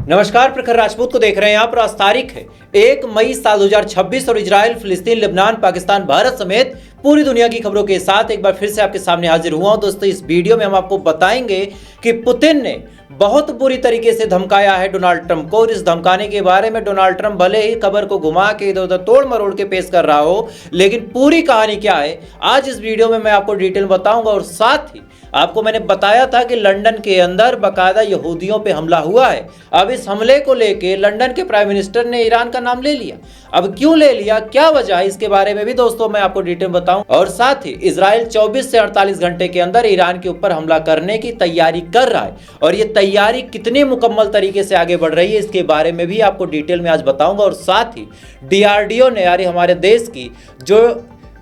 नमस्कार, प्रखर राजपूत को देख रहे हैं आप। आज तारीख है 1 मई साल 2026 और इजराइल, फिलिस्तीन, लेबनान, पाकिस्तान, भारत समेत पूरी दुनिया की खबरों के साथ एक बार फिर से आपके सामने हाजिर हुआ हूं। दोस्तों, इस वीडियो में हम आपको बताएंगे कि पुतिन ने बहुत बुरी तरीके से धमकाया है डोनाल्ड ट्रंप को। और इस धमकाने के बारे में डोनाल्ड ट्रंप भले ही खबर को घुमा के इधर उधर तोड़ मरोड़ के पेश कर रहा हो, लेकिन पूरी कहानी क्या है आज इस वीडियो में मैं आपको डिटेल बताऊंगा। और साथ ही आपको मैंने बताया था कि लंदन के अंदर बाकायदा यहूदियों पे हमला हुआ है। अब इस हमले को लेके लंदन के प्राइम मिनिस्टर ने ईरान का नाम ले लिया। अब क्यों ले लिया, क्या वजह है, इसके बारे में भी दोस्तों मैं आपको डिटेल बताऊं। और साथ ही इजराइल 24 से 48 घंटे के अंदर ईरान के ऊपर हमला करने की तैयारी कर रहा है और ये तैयारी कितनी मुकम्मल तरीके से आगे बढ़ रही है इसके बारे में भी आपको डिटेल में आज बताऊंगा। और साथ ही DRDO ने, यानी हमारे देश की जो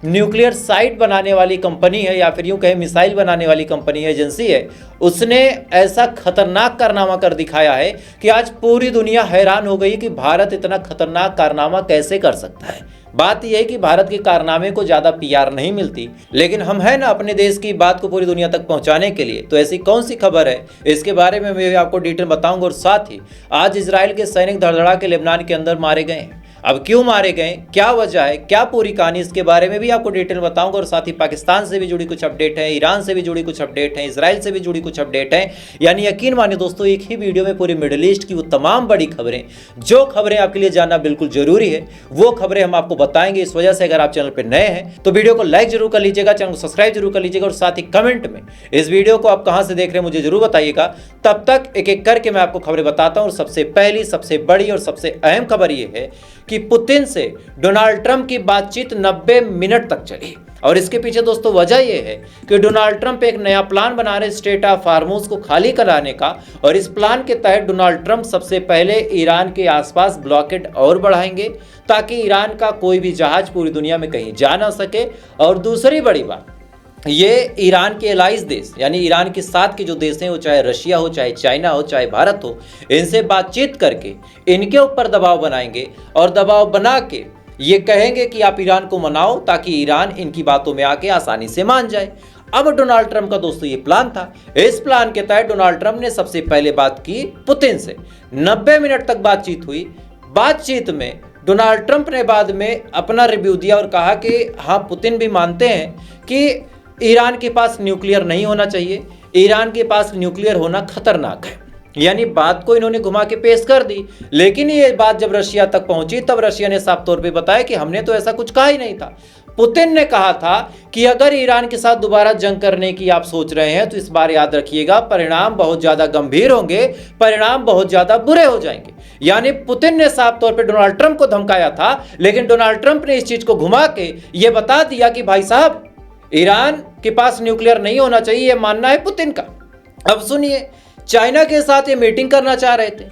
न्यूक्लियर साइट बनाने वाली कंपनी है या फिर यूं कहें मिसाइल बनाने वाली कंपनी है, एजेंसी है, उसने ऐसा खतरनाक कारनामा कर दिखाया है कि आज पूरी दुनिया हैरान हो गई कि भारत इतना खतरनाक कारनामा कैसे कर सकता है। बात यह है कि भारत के कारनामे को ज़्यादा PR नहीं मिलती, लेकिन हम हैं ना अपने देश की बात को पूरी दुनिया तक पहुंचाने के लिए। तो ऐसी कौन सी खबर है, इसके बारे में मैं आपको डिटेल बताऊंगा। और साथ ही आज इजराइल के सैनिक धड़धड़ा के लेबनान के अंदर मारे गए हैं। अब क्यों मारे गए, क्या वजह है, क्या पूरी कहानी, इसके बारे में भी आपको डिटेल बताऊंगा। और साथ ही पाकिस्तान से भी जुड़ी कुछ अपडेट है, ईरान से भी जुड़ी कुछ अपडेट है, इजराइल से भी जुड़ी कुछ अपडेट है। यानी यकीन मानिए दोस्तों, एक ही वीडियो में पूरी मिडिल ईस्ट की वो तमाम बड़ी खबरें, जो खबरें आपके लिए जानना बिल्कुल जरूरी है, वो खबरें हम आपको बताएंगे। इस वजह से अगर आप चैनल पर नए हैं तो वीडियो को लाइक जरूर कर लीजिएगा, चैनल को सब्सक्राइब जरूर कर लीजिएगा। और साथ ही कमेंट में इस वीडियो को आप कहां से देख रहे हैं मुझे जरूर बताइएगा। तब तक एक एक करके मैं आपको खबरें बताता हूं। और सबसे पहली, सबसे बड़ी और सबसे अहम खबर यह है कि पुतिन से डोनाल्ड ट्रंप की बातचीत 90 मिनट तक चली। और इसके पीछे दोस्तों वजह यह है कि डोनाल्ड ट्रंप एक नया प्लान बना रहे स्ट्रेट ऑफ हॉर्मुज को खाली कराने का। और इस प्लान के तहत डोनाल्ड ट्रंप सबसे पहले ईरान के आसपास ब्लॉकेड और बढ़ाएंगे ताकि ईरान का कोई भी जहाज पूरी दुनिया में कहीं जा ना सके। और दूसरी बड़ी बात, ये ईरान के एलाइज देश, यानी ईरान के साथ के जो देश हैं, वो चाहे रशिया हो, चाहे चाइना हो, चाहे भारत हो, इनसे बातचीत करके इनके ऊपर दबाव बनाएंगे। और दबाव बना के ये कहेंगे कि आप ईरान को मनाओ ताकि ईरान इनकी बातों में आके आसानी से मान जाए। अब डोनाल्ड ट्रंप का दोस्तों ये प्लान था। इस प्लान के तहत डोनाल्ड ट्रंप ने सबसे पहले बात की पुतिन से। 90 मिनट तक बातचीत हुई। बातचीत में डोनाल्ड ट्रंप ने बाद में अपना रिव्यू दिया और कहा कि हाँ, पुतिन भी मानते हैं कि ईरान के पास न्यूक्लियर नहीं होना चाहिए, ईरान के पास न्यूक्लियर होना खतरनाक है। यानी बात को इन्होंने घुमा के पेश कर दी। लेकिन ये बात जब रशिया तक पहुंची तब रशिया ने साफ तौर पे बताया कि हमने तो ऐसा कुछ कहा ही नहीं था। पुतिन ने कहा था कि अगर ईरान के साथ दोबारा जंग करने की आप सोच रहे हैं तो इस बार याद रखिएगा, परिणाम बहुत ज्यादा गंभीर होंगे, परिणाम बहुत ज्यादा बुरे हो जाएंगे। यानी पुतिन ने साफ तौर पे डोनाल्ड ट्रंप को धमकाया था, लेकिन डोनाल्ड ट्रंप ने इस चीज को घुमा के ये बता दिया कि भाई साहब, ईरान के पास न्यूक्लियर नहीं होना चाहिए, ये मानना है पुतिन का। अब सुनिए, चाइना के साथ ये मीटिंग करना चाह रहे थे,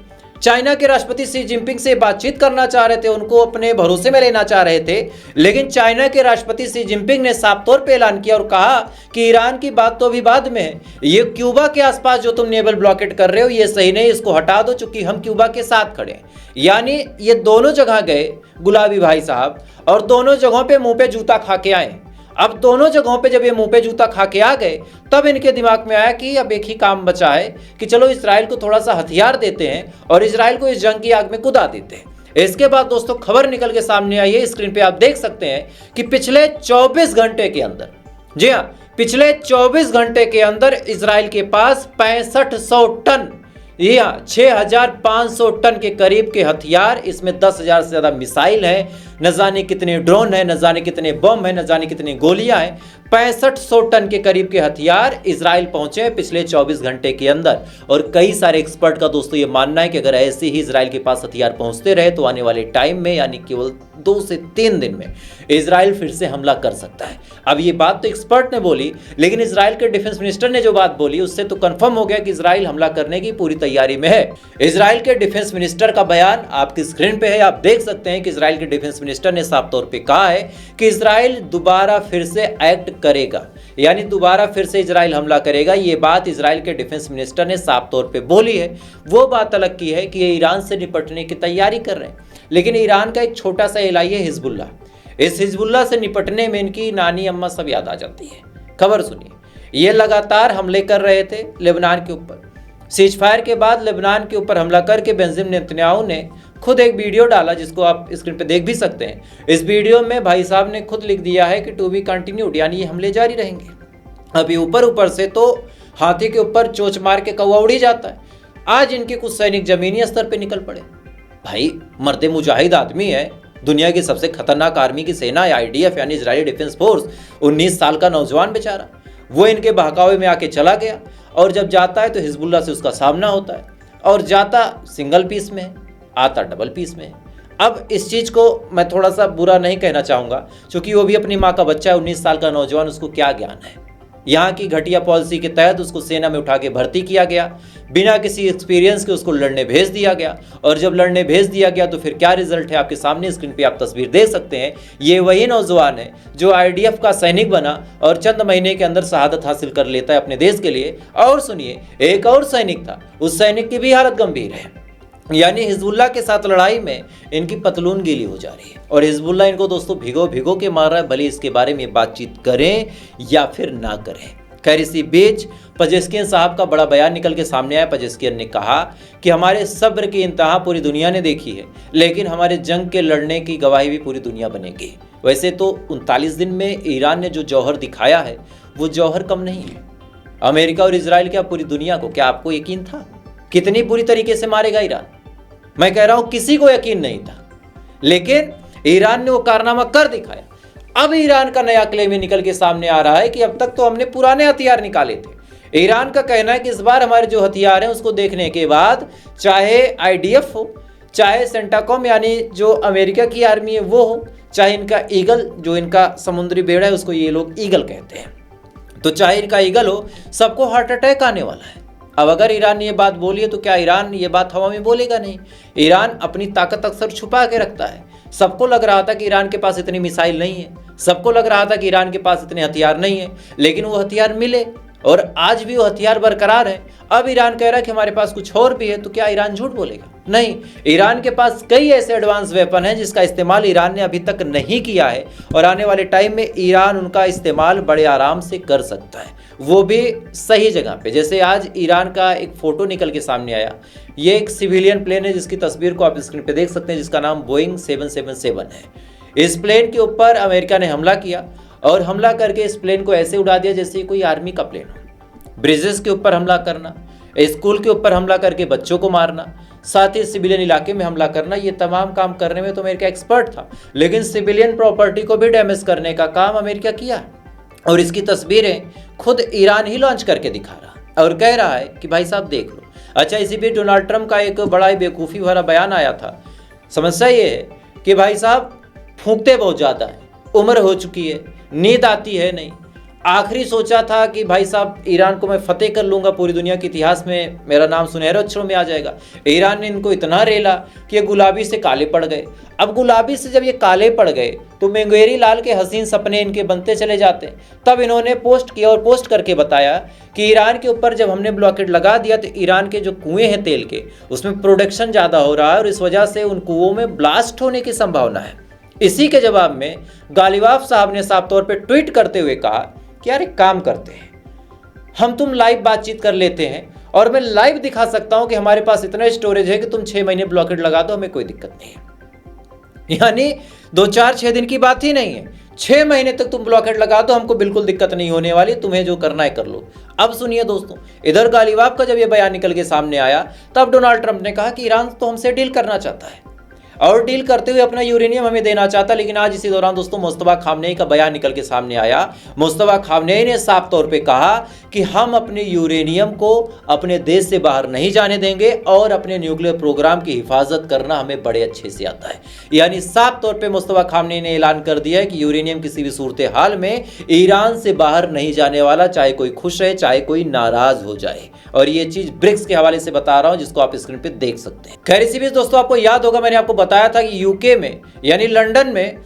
चाइना के राष्ट्रपति शी जिनपिंग से बातचीत करना चाह रहे थे, उनको अपने भरोसे में लेना चाह रहे थे। लेकिन चाइना के राष्ट्रपति शी जिनपिंग ने साफ तौर पे ऐलान किया और कहा कि ईरान की बात तो अभी बाद में है, ये क्यूबा के आसपास जो तुम नेवल ब्लॉकेट कर रहे हो ये सही नहीं, इसको हटा दो, चूंकि हम क्यूबा के साथ खड़े हैं। यानी ये दोनों जगह गए गुलाबी भाई साहब, और दोनों जगहों पे मुंह पे जूता खा के आए। अब दोनों जगहों पे जब ये मुंह पे जूता खा के आ गए तब इनके दिमाग में आया कि अब एक ही काम बचा है कि चलो इजराइल को थोड़ा सा हथियार देते हैं और इजराइल को इस जंग की आग में कूदा देते हैं। इसके बाद दोस्तों खबर निकल के सामने आई है, स्क्रीन पे आप देख सकते हैं कि पिछले 24 घंटे के अंदर, जी हाँ, पिछले 24 घंटे के अंदर इजराइल के पास 6500 टन, या 6500 टन के करीब के हथियार, इसमें 10,000 से ज्यादा मिसाइल है, न जाने कितने ड्रोन है, न जाने कितने बम है, न जाने कितनी गोलियां हैं। 6500 टन के करीब के हथियार इजराइल पहुंचे पिछले 24 घंटे के अंदर। और कई सारे एक्सपर्ट का दोस्तों ये मानना है कि अगर ऐसे ही इजराइल के पास हथियार पहुंचते रहे तो आने वाले टाइम में, यानी केवल 2 से 3 दिन में, इजराइल फिर से हमला कर सकता है। अब ये बात तो एक्सपर्ट ने बोली, लेकिन इजराइल के डिफेंस मिनिस्टर ने जो बात बोली उससे तो कंफर्म हो गया कि इजराइल हमला करने की पूरी तैयारी में है। इजराइल के डिफेंस मिनिस्टर का बयान आपकी स्क्रीन पे है, आप देख सकते हैं कि इजराइल के डिफेंस मिनिस्टर ने साफ तौर पे कहा है कि इजराइल दोबारा फिर से एक्ट करेगा, यानी दोबारा फिर से इजराइल हमला करेगा। ये बात इजराइल के डिफेंस मिनिस्टर ने साफ तौर पे बोली है। वो बात अलग की है कि ये ईरान से निपटने की तैयारी कर रहे हैं, लेकिन ईरान का एक छोटा सा इलाही है हिजबुल्ला। इस हिजबुल्ला से निपटने में इनकी नानी अम्मा सब याद आ जाती है। खबर सुनिए, ये लगातार हमले कर रहे थे लेबनान के ऊपर, सीज फायर के बाद लेबनान के ऊपर हमला करके बेंजामिन नेतन्याहू ने खुद एक वीडियो डाला, जिसको आप स्क्रीन पे देख भी सकते हैं। इस वीडियो में भाई साहब ने खुद लिख दिया है कि टू बी कंटिन्यूड, यानी ये हमले जारी रहेंगे। अभी ऊपर से तो हाथी के ऊपर चोंच मार के कौवा उड़ ही जाता है। आज इनके कुछ सैनिक जमीनी स्तर पे निकल पड़े। भाई मर्दे मुजाहिद आदमी है, दुनिया की सबसे खतरनाक आर्मी की सेना है IDF यानी इजरायली डिफेंस फोर्स। 19 साल का नौजवान बेचारा, वो इनके बहकावे में आके चला गया, और जब जाता है तो हिजबुल्लाह से उसका सामना होता है, और जाता सिंगल पीस में है, आता डबल पीस में है। अब इस चीज़ को मैं थोड़ा सा बुरा नहीं कहना चाहूँगा, क्योंकि वो भी अपनी माँ का बच्चा है, 19 साल का नौजवान, उसको क्या ज्ञान है। यहाँ की घटिया पॉलिसी के तहत उसको सेना में उठा के भर्ती किया गया, बिना किसी एक्सपीरियंस के उसको लड़ने भेज दिया गया, और जब लड़ने भेज दिया गया तो फिर क्या रिजल्ट है आपके सामने स्क्रीन पे आप तस्वीर देख सकते हैं। ये वही नौजवान है जो IDF का सैनिक बना और चंद महीने के अंदर शहादत हासिल कर लेता है अपने देश के लिए। और सुनिए, एक और सैनिक था, उस सैनिक की भी हालत गंभीर है, यानी हिजबुल्लाह के साथ लड़ाई में इनकी पतलून गीली हो जा रही है, और हिजबुल्लाह इनको दोस्तों भिगो भिगो के मार रहा है, भले इसके बारे में बातचीत करें या फिर ना करें। खैर, इसी बीच पेजेश्कियन साहब का बड़ा बयान निकल के सामने आया। पेजेश्कियन ने कहा कि हमारे सब्र की इंतहा पूरी दुनिया ने देखी है, लेकिन हमारे जंग के लड़ने की गवाही भी पूरी दुनिया बनेगी। वैसे तो 39 दिन में ईरान ने जो जौहर दिखाया है वो जौहर कम नहीं है। अमेरिका और इजराइल क्या पूरी दुनिया को, क्या आपको यकीन था कितनी बुरी तरीके से मारेगा ईरान? मैं कह रहा हूं किसी को यकीन नहीं था, लेकिन ईरान ने वो कारनामा कर दिखाया। अब ईरान का नया क्लेम निकल के सामने आ रहा है कि अब तक तो हमने पुराने हथियार निकाले थे। ईरान का कहना है कि इस बार हमारे जो हथियार हैं उसको देखने के बाद, चाहे IDF हो, चाहे सेंटाकॉम यानी जो अमेरिका की आर्मी है वो हो, चाहे इनका ईगल, जो इनका समुद्री बेड़ा है उसको ये लोग ईगल कहते हैं, तो चाहे इनका ईगल हो, सबको हार्ट अटैक आने वाला है। अब अगर ईरान ने ये बात बोली है तो क्या ईरान ये बात हवा में बोलेगा? नहीं। ईरान अपनी ताकत अक्सर छुपा के रखता है। सबको लग रहा था कि ईरान के पास इतनी मिसाइल नहीं है, सबको लग रहा था कि ईरान के पास इतने हथियार नहीं है, लेकिन वो हथियार मिले और आज भी वो हथियार बरकरार है। अब ईरान कह रहा है कि हमारे पास कुछ और भी है, तो क्या ईरान झूठ बोलेगा? नहीं, ईरान के पास कई ऐसे एडवांस वेपन हैं जिसका इस्तेमाल ईरान ने अभी तक नहीं किया है, और आने वाले टाइम में ईरान उनका इस्तेमाल बड़े आराम से कर सकता है, वो भी सही जगह पे। जैसे आज ईरान का एक फोटो निकल के सामने आया, ये एक सिविलियन प्लेन है जिसकी तस्वीर को आप स्क्रीन पे देख सकते हैं, जिसका नाम बोइंग 777 है। इस प्लेन के ऊपर अमेरिका ने हमला किया, और हमला करके इस प्लेन को ऐसे उड़ा दिया जैसे कोई आर्मी का प्लेन हो। ब्रिजेस के ऊपर हमला करना, स्कूल के ऊपर हमला करके बच्चों को मारना, साथ ही सिविलियन इलाके में हमला करना, ये तमाम काम करने में तो अमेरिका एक्सपर्ट था, लेकिन सिविलियन प्रॉपर्टी को भी डैमेज करने का काम अमेरिका किया। और इसकी तस्वीरें खुद ईरान ही लॉन्च करके दिखा रहा और कह रहा है कि भाई साहब देख लो। अच्छा, इसी बीच डोनाल्ड ट्रंप का एक बड़ा ही बेवकूफ़ी भरा बयान आया था। समस्या ये है कि भाई साहब फूंकते बहुत ज़्यादा है, उम्र हो चुकी है, नींद आती है नहीं। आखिरी सोचा था कि भाई साहब ईरान को मैं फतेह कर लूँगा, पूरी दुनिया के इतिहास में मेरा नाम सुनहरे अक्षरों में आ जाएगा। ईरान ने इनको इतना रेला कि ये गुलाबी से काले पड़ गए। अब गुलाबी से जब ये काले पड़ गए तो मेंगेरी लाल के हसीन सपने इनके बनते चले जाते हैं। तब इन्होंने पोस्ट किया और पोस्ट करके बताया कि ईरान के ऊपर जब हमने ब्लॉकेट लगा दिया तो ईरान के जो कुएँ हैं तेल के, उसमें प्रोडक्शन ज़्यादा हो रहा है और इस वजह से उन कुओं में ब्लास्ट होने की संभावना है। इसी के जवाब में गालिबाफ साहब ने साफ तौर पर ट्वीट करते हुए कहा कि यार एक काम करते हैं, हम तुम लाइव बातचीत कर लेते हैं और मैं लाइव दिखा सकता हूं कि हमारे पास इतना स्टोरेज है कि तुम 6 महीने ब्लॉकेट लगा दो, हमें कोई दिक्कत नहीं है। यानी 2-4-6 दिन की बात ही नहीं है, 6 महीने तक तुम ब्लॉकेट लगा दो, हमको बिल्कुल दिक्कत नहीं होने वाली, तुम्हें जो करना है कर लो। अब सुनिए दोस्तों, इधर गालिबाफ का जब ये बयान निकल के सामने आया तब डोनाल्ड ट्रंप ने कहा कि ईरान तो हमसे डील करना चाहता है और डील करते हुए अपना यूरेनियम हमें देना चाहता। लेकिन आज इसी दौरान दोस्तों मुस्तफा खामनेई का बयान निकल के सामने आया। मुस्तफा खामनेई ने साफ तौर पे कहा कि हम अपने यूरेनियम को अपने देश से बाहर नहीं जाने देंगे और अपने न्यूक्लियर प्रोग्राम की हिफाजत करना हमें बड़े अच्छे से आता है। यानी साफ तौर पे मुस्तफा खामनेई ने ऐलान कर दिया है कि यूरेनियम किसी भी सूरत हाल में ईरान से बाहर नहीं जाने वाला, चाहे कोई खुश रहे चाहे कोई नाराज हो जाए। और ये चीज ब्रिक्स के हवाले से बता रहा हूं, जिसको आप स्क्रीन पे देख सकते हैं। खैर, इसी बीच दोस्तों आपको याद होगा मैंने आपको बताया था कि यूके में यानी लंदन में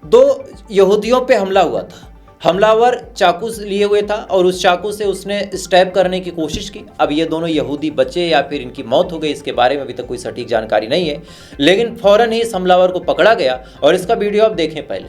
2 यहूदियों पे हमला हुआ था। हमलावर चाकू लिए हुए था और उस चाकू से उसने स्टैब करने की कोशिश की। अब ये दोनों यहूदी बचे या फिर इनकी मौत हो गई, इसके बारे में अभी तक कोई सटीक जानकारी नहीं है, लेकिन फौरन ही इस हमलावर को पकड़ा गया और इसका वीडियो आप देखें पहले।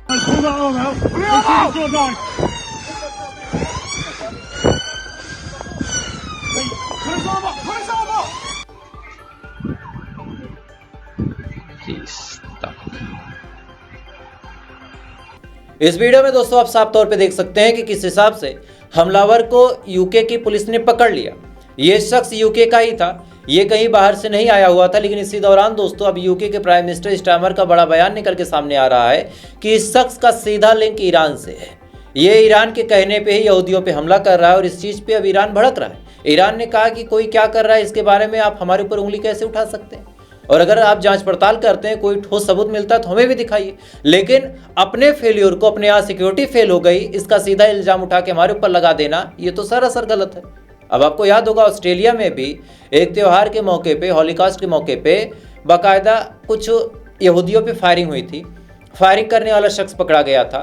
इस वीडियो में दोस्तों आप साफ तौर पे देख सकते हैं कि किस हिसाब से हमलावर को यूके की पुलिस ने पकड़ लिया। ये शख्स यूके का ही था, ये कहीं बाहर से नहीं आया हुआ था। लेकिन इसी दौरान दोस्तों अब यूके के प्राइम मिनिस्टर स्टार्मर का बड़ा बयान निकल के सामने आ रहा है कि इस शख्स का सीधा लिंक ईरान से है। ये ईरान के कहने पे ही यहूदियों पे हमला कर रहा है और इस चीज़ पे अब ईरान भड़क रहा है। ईरान ने कहा कि कोई क्या कर रहा है इसके बारे में आप हमारे ऊपर उंगली कैसे उठा सकते हैं, और अगर आप जांच पड़ताल करते हैं कोई ठोस सबूत मिलता है तो हमें भी दिखाइए। लेकिन अपने फेलियर को, अपने यहाँ सिक्योरिटी फेल हो गई, इसका सीधा इल्जाम उठा के हमारे ऊपर लगा देना, ये तो सरासर गलत है। अब आपको याद होगा ऑस्ट्रेलिया में भी एक त्यौहार के मौके पे, हॉलीकॉस्ट के मौके पे बाकायदा कुछ यहूदियों पे फायरिंग हुई थी। फायरिंग करने वाला शख्स पकड़ा गया था।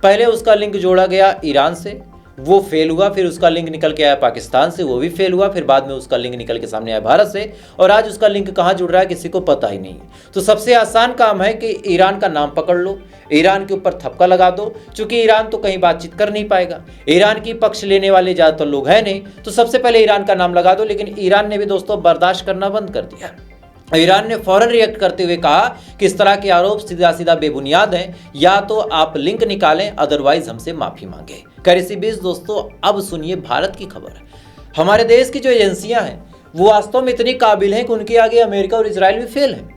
पहले उसका लिंक जोड़ा गया ईरान से, वो फेल हुआ। फिर उसका लिंक निकल के आया पाकिस्तान से, वो भी फेल हुआ। फिर बाद में उसका लिंक निकल के सामने आया भारत से, और आज उसका लिंक कहाँ जुड़ रहा है किसी को पता ही नहीं है। तो सबसे आसान काम है कि ईरान का नाम पकड़ लो, ईरान के ऊपर थपका लगा दो। चूंकि ईरान तो कहीं बातचीत कर नहीं पाएगा, ईरान की पक्ष लेने वाले ज़्यादातर लोग हैं नहीं, तो सबसे पहले ईरान का नाम लगा दो। लेकिन ईरान ने भी दोस्तों बर्दाश्त करना बंद कर दिया। ईरान ने फौरन रिएक्ट करते हुए कहा कि इस तरह के आरोप सीधा सीधा बेबुनियाद हैं, या तो आप लिंक निकालें अदरवाइज हमसे माफी मांगे। खैर इसी बीच दोस्तों अब सुनिए भारत की खबर। हमारे देश की जो एजेंसियां हैं वो वास्तव में इतनी काबिल हैं कि उनके आगे अमेरिका और इजराइल भी फेल हैं।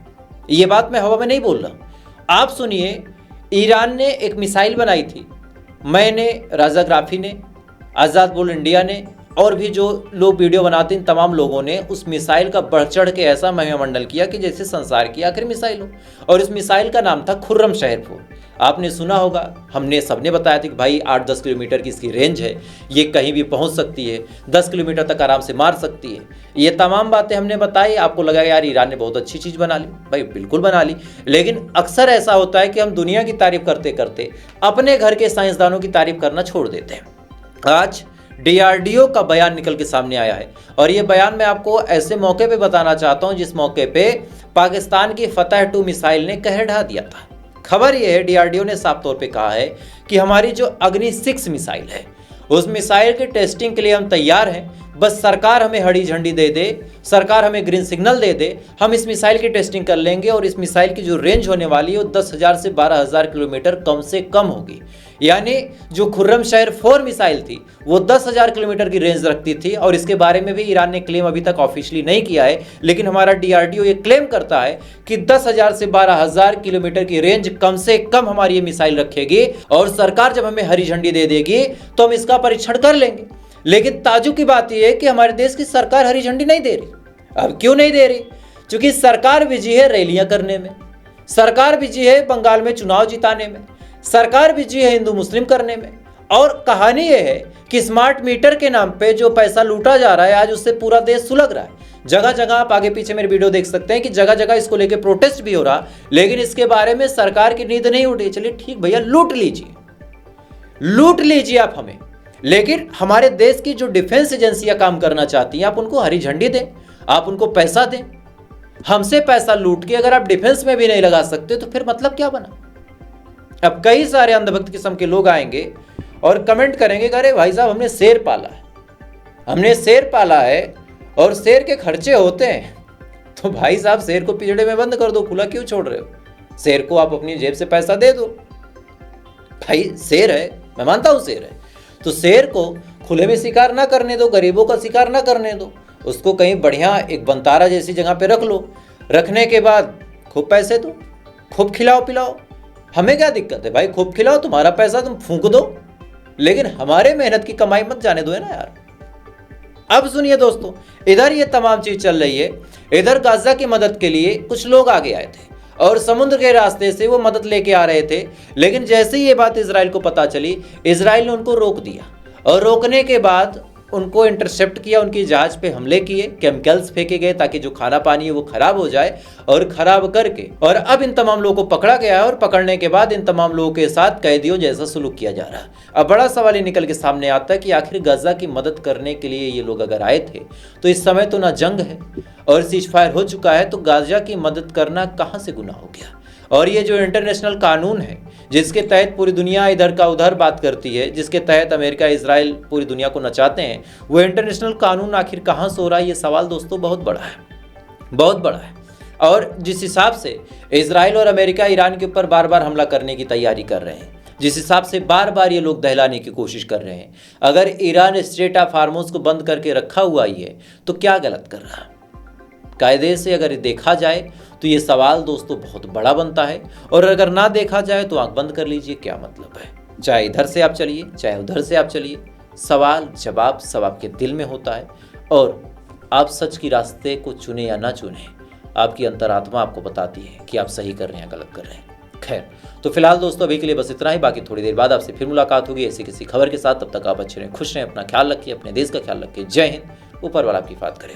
ये बात मैं हवा में नहीं बोल रहा। आप सुनिए, ईरान ने एक मिसाइल बनाई थी, मैंने, राजा ग्राफी ने, आज़ाद बोल इंडिया ने, और भी जो लोग वीडियो बनाते हैं तमाम लोगों ने उस मिसाइल का बढ़ चढ़ के ऐसा महिमामंडल किया कि जैसे संसार की आखिरी मिसाइल हो। और इस मिसाइल का नाम था खुर्रमशहर 4। आपने सुना होगा, हमने सबने बताया था कि भाई 8-10 किलोमीटर की इसकी रेंज है, ये कहीं भी पहुंच सकती है, 10 किलोमीटर तक आराम से मार सकती है। ये तमाम बातें हमने बताई। आपको लगा यार ईरान ने बहुत अच्छी चीज़ बना ली। भाई बिल्कुल बना ली, लेकिन अक्सर ऐसा होता है कि हम दुनिया की तारीफ करते करते अपने घर के साइंसदानों की तारीफ करना छोड़ देते हैं। आज DRDO का बयान निकल के सामने आया है, और ये बयान मैं आपको ऐसे मौके पे बताना चाहता हूं जिस मौके पे पाकिस्तान की फतह 2 मिसाइल ने कहर ढा दिया था। खबर ये है, DRDO ने साफ तौर पे कहा है कि हमारी जो अग्नि 6 मिसाइल है उस मिसाइल के टेस्टिंग के लिए हम तैयार हैं। बस सरकार हमें हरी झंडी दे दे, सरकार हमें ग्रीन सिग्नल दे दे, हम इस मिसाइल की टेस्टिंग कर लेंगे। और इस मिसाइल की जो रेंज होने वाली है वो 10,000 से 12,000 किलोमीटर कम से कम होगी। यानी जो खुर्रमशहर 4 मिसाइल थी वो 10,000 किलोमीटर की रेंज रखती थी। और इसके बारे में भी ईरान ने क्लेम अभी तक ऑफिशियली नहीं किया है, लेकिन हमारा DRDO ये क्लेम करता है कि 10,000 से 12,000 किलोमीटर की रेंज कम से कम हमारी ये मिसाइल रखेगी। और सरकार जब हमें हरी झंडी दे देगी तो हम इसका परीक्षण कर लेंगे। लेकिन ताजुब की बात यह है कि हमारे देश की सरकार हरी झंडी नहीं दे रही। अब क्यों नहीं दे रही? क्योंकि सरकार बिजी है रैलियां करने में, सरकार बिजी है बंगाल में चुनाव जिताने में, सरकार बिजी है हिंदू मुस्लिम करने में। और कहानी यह है कि स्मार्ट मीटर के नाम पे जो पैसा लूटा जा रहा है आज उससे पूरा देश सुलग रहा है। जगह जगह आप आगे पीछे मेरे वीडियो देख सकते हैं कि जगह जगह इसको लेके प्रोटेस्ट भी हो रहा, लेकिन इसके बारे में सरकार की नींद नहीं उठी। चलिए ठीक भैया, लूट लीजिए आप हमें, लेकिन हमारे देश की जो डिफेंस एजेंसियां काम करना चाहती हैं आप उनको हरी झंडी दें, आप उनको पैसा दें। हमसे पैसा लूट के अगर आप डिफेंस में भी नहीं लगा सकते तो फिर मतलब क्या बना? अब कई सारे अंधभक्त किस्म के लोग आएंगे और कमेंट करेंगे, अरे भाई साहब हमने शेर पाला है और शेर के खर्चे होते हैं। तो भाई साहब शेर को पिंजड़े में बंद कर दो, खुला क्यों छोड़ रहे हो? शेर को आप अपनी जेब से पैसा दे दो। भाई शेर है, मैं मानता हूं शेर है, तो शेर को खुले में शिकार ना करने दो, गरीबों का शिकार ना करने दो, उसको कहीं बढ़िया एक बंतारा जैसी जगह पे रख लो। रखने के बाद खूब पैसे दो, खूब खिलाओ पिलाओ, हमें क्या दिक्कत है भाई? खूब खिलाओ, तुम्हारा पैसा तुम फूंक दो, लेकिन हमारे मेहनत की कमाई मत जाने दो, है ना यार। अब सुनिए दोस्तों, इधर ये तमाम चीज चल रही है, इधर गाजा की मदद के लिए कुछ लोग आगे आए थे और समुद्र के रास्ते से वो मदद लेके आ रहे थे। लेकिन जैसे ही ये बात इजराइल को पता चली, इजराइल ने उनको रोक दिया, और रोकने के बाद उनको इंटरसेप्ट किया, उनकी जहाज पे हमले किए, केमिकल्स फेंके गए ताकि जो खाना पानी है वो खराब हो जाए, और खराब करके और अब इन तमाम लोगों को पकड़ा गया है। और पकड़ने के बाद इन तमाम लोगों के साथ कैदियों जैसा सुलूक किया जा रहा है। अब बड़ा सवाल ये निकल के सामने आता है कि आखिर गाजा की मदद करने के लिए ये लोग अगर आए थे तो इस समय तो ना जंग है और सीज फायर हो चुका है, तो गाजा की मदद करना कहाँ से गुनाह हो गया? और ये जो इंटरनेशनल कानून है जिसके तहत पूरी दुनिया इधर का उधर बात करती है, जिसके तहत अमेरिका इजराइल पूरी दुनिया को नचाते हैं, वो इंटरनेशनल कानून आखिर कहाँ से हो रहा है? ये सवाल दोस्तों बहुत बड़ा है, बहुत बड़ा है। और जिस हिसाब से इजराइल और अमेरिका ईरान के ऊपर बार बार हमला करने की तैयारी कर रहे हैं, जिस हिसाब से बार बार ये लोग दहलाने की कोशिश कर रहे हैं। अगर ईरान स्ट्रेट ऑफ हार्मोज को बंद करके रखा हुआ ही है तो क्या गलत कर रहा है? कायदे से अगर देखा जाए तो ये सवाल दोस्तों बहुत बड़ा बनता है, और अगर ना देखा जाए तो आंख बंद कर लीजिए, क्या मतलब है। चाहे इधर से आप चलिए चाहे उधर से आप चलिए, सवाल जवाब सब आपके दिल में होता है, और आप सच की रास्ते को चुने या ना चुने, आपकी अंतरात्मा आपको बताती है कि आप सही कर रहे हैं गलत कर रहे हैं। खैर, तो फिलहाल दोस्तों अभी के लिए बस इतना ही। बाकी थोड़ी देर बाद आपसे फिर मुलाकात होगी ऐसी किसी खबर के साथ। तब तक आप अच्छे रहें, खुश रहें, अपना ख्याल रखिए, अपने देश का ख्याल रखिए। जय हिंद। ऊपर वाला आपकी बात करे।